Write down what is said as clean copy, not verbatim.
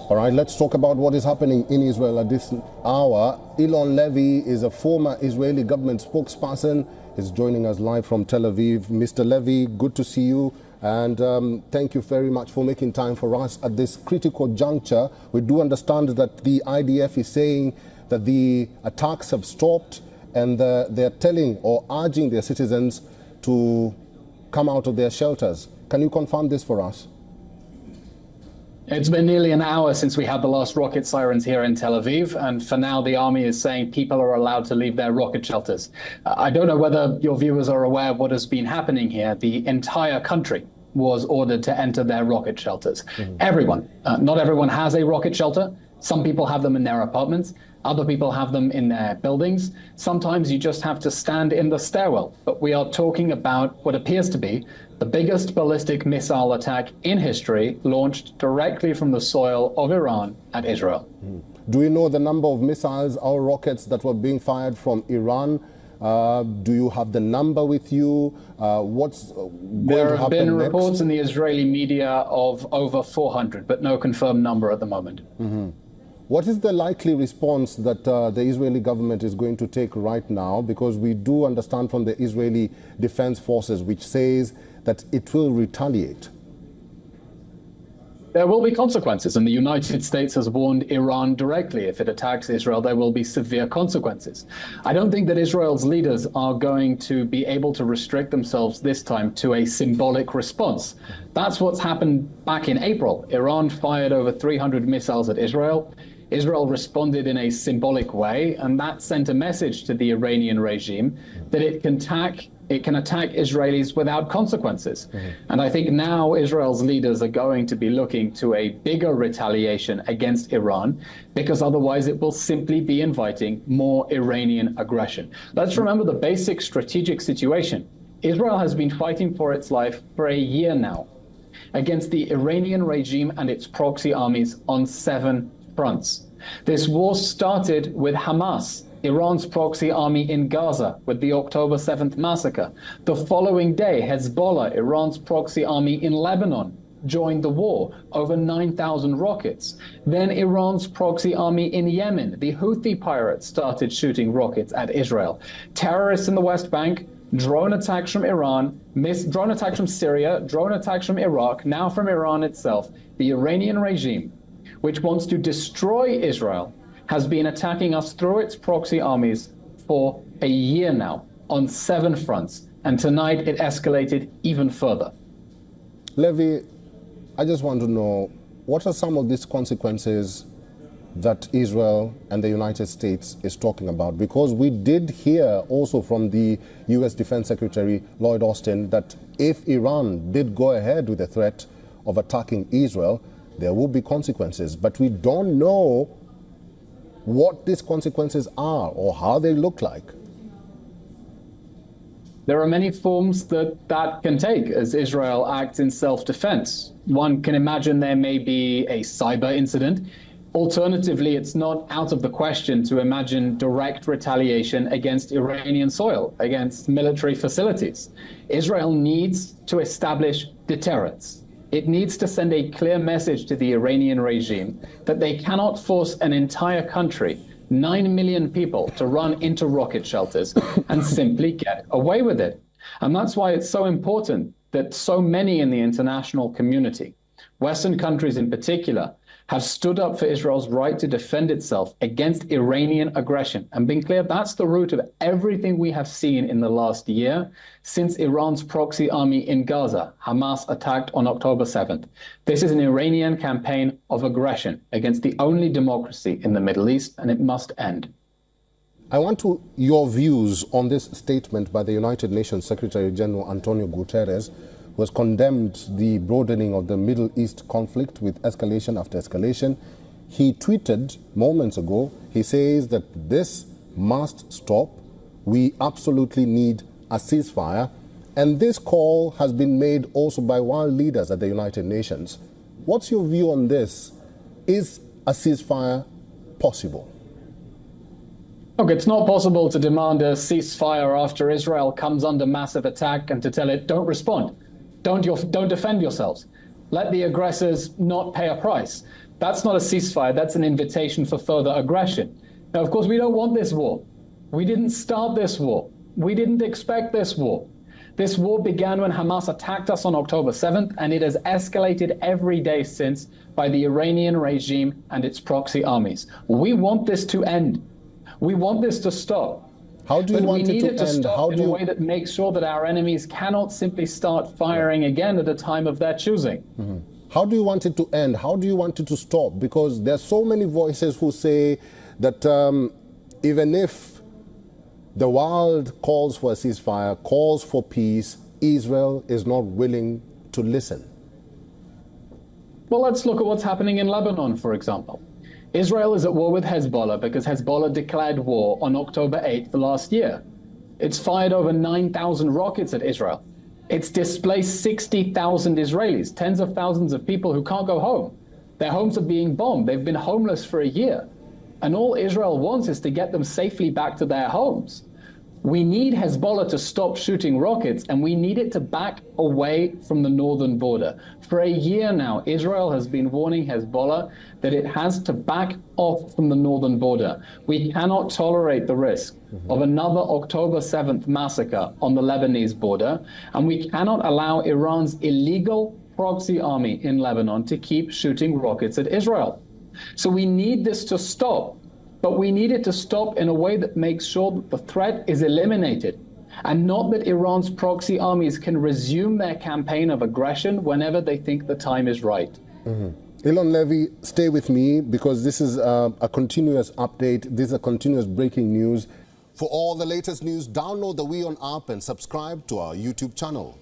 All right, let's talk about what is happening in Israel at this hour. Eylon Levy is a former Israeli government spokesperson. He's joining us live from Tel Aviv. Mr. Levy, good to see you. And thank you very much for making time for us at this critical juncture. We do understand that the IDF is saying that the attacks have stopped and they're telling or urging their citizens to come out of their shelters. Can you confirm this for us? It's been nearly an hour since we had the last rocket sirens here in Tel Aviv, and for now the army is saying people are allowed to leave their rocket shelters. I don't know whether your viewers are aware of what has been happening here. The entire country was ordered to enter their rocket shelters. Everyone. Not everyone has a rocket shelter. Some people have them in their apartments. Other people have them in their buildings. Sometimes you just have to stand in the stairwell. But we are talking about what appears to be the biggest ballistic missile attack in history, launched directly from the soil of Iran at Israel. Do you know the number of missiles or rockets that were being fired from Iran? Do you have the number with you? What's going to happen next? There have been reports in the Israeli media of over 400, but no confirmed number at the moment. What is the likely response that the Israeli government is going to take right now? Because we do understand from the Israeli Defense Forces, which says that it will retaliate. There will be consequences, and the United States has warned Iran directly. If it attacks Israel, there will be severe consequences. I don't think that Israel's leaders are going to be able to restrict themselves this time to a symbolic response. That's what's happened back in April. Iran fired over 300 missiles at Israel. Israel responded in a symbolic way, and that sent a message to the Iranian regime that it can attack Israelis without consequences. And I think now Israel's leaders are going to be looking to a bigger retaliation against Iran, because otherwise it will simply be inviting more Iranian aggression. Let's remember the basic strategic situation. Israel has been fighting for its life for a year now against the Iranian regime and its proxy armies on 7 fronts. This war started with Hamas, Iran's proxy army in Gaza, with the October 7th massacre. The following day, Hezbollah, Iran's proxy army in Lebanon, joined the war, over 9,000 rockets. Then Iran's proxy army in Yemen, the Houthi pirates, started shooting rockets at Israel. Terrorists in the West Bank, drone attacks from Iran, drone attacks from Syria, drone attacks from Iraq, now from Iran itself. The Iranian regime, which wants to destroy Israel, has been attacking us through its proxy armies for a year now on 7 fronts. And tonight it escalated even further. Levy, I just want to know, what are some of these consequences that Israel and the United States is talking about? Because we did hear also from the U.S. Defense Secretary Lloyd Austin that if Iran did go ahead with the threat of attacking Israel, there will be consequences. But we don't know what these consequences are or how they look like. There are many forms that can take as Israel acts in self-defense. One can imagine there may be a cyber incident. Alternatively, it's not out of the question to imagine direct retaliation against Iranian soil, against military facilities. Israel needs to establish deterrence. It needs to send a clear message to the Iranian regime that they cannot force an entire country, 9 million people, to run into rocket shelters and simply get away with it. And that's why it's so important that so many in the international community, Western countries in particular, have stood up for Israel's right to defend itself against Iranian aggression. And being clear, that's the root of everything we have seen in the last year since Iran's proxy army in Gaza, Hamas, attacked on October 7th. This is an Iranian campaign of aggression against the only democracy in the Middle East, and it must end. I want your views on this statement by the United Nations Secretary General Antonio Guterres, who has condemned the broadening of the Middle East conflict with escalation after escalation. He tweeted moments ago, he says that this must stop. We absolutely need a ceasefire. And this call has been made also by world leaders at the United Nations. What's your view on this? Is a ceasefire possible? Look, it's not possible to demand a ceasefire after Israel comes under massive attack and to tell it, don't respond. Don't defend yourselves. Let the aggressors not pay a price. That's not a ceasefire. That's an invitation for further aggression. Now, of course, we don't want this war. We didn't start this war. We didn't expect this war. This war began when Hamas attacked us on October 7th, and it has escalated every day since by the Iranian regime and its proxy armies. We want this to end. We want this to stop. How do you want it to end? We need it to stop in a way that makes sure that our enemies cannot simply start firing again at a time of their choosing. Mm-hmm. How do you want it to end? How do you want it to stop? Because there's so many voices who say that even if the world calls for a ceasefire, calls for peace, Israel is not willing to listen. Well, let's look at what's happening in Lebanon, for example. Israel is at war with Hezbollah because Hezbollah declared war on October 8th last year. It's fired over 9,000 rockets at Israel. It's displaced 60,000 Israelis, tens of thousands of people who can't go home. Their homes are being bombed. They've been homeless for a year. And all Israel wants is to get them safely back to their homes. We need Hezbollah to stop shooting rockets, and we need it to back away from the northern border. For a year now, Israel has been warning Hezbollah that it has to back off from the northern border. We cannot tolerate the risk of another October 7th massacre on the Lebanese border, and we cannot allow Iran's illegal proxy army in Lebanon to keep shooting rockets at Israel. So we need this to stop. But we need it to stop in a way that makes sure that the threat is eliminated, and not that Iran's proxy armies can resume their campaign of aggression whenever they think the time is right. Mm-hmm. Elon Levy, stay with me, because this is a continuous update. This is a continuous breaking news. For all the latest news, download the WION app and subscribe to our YouTube channel.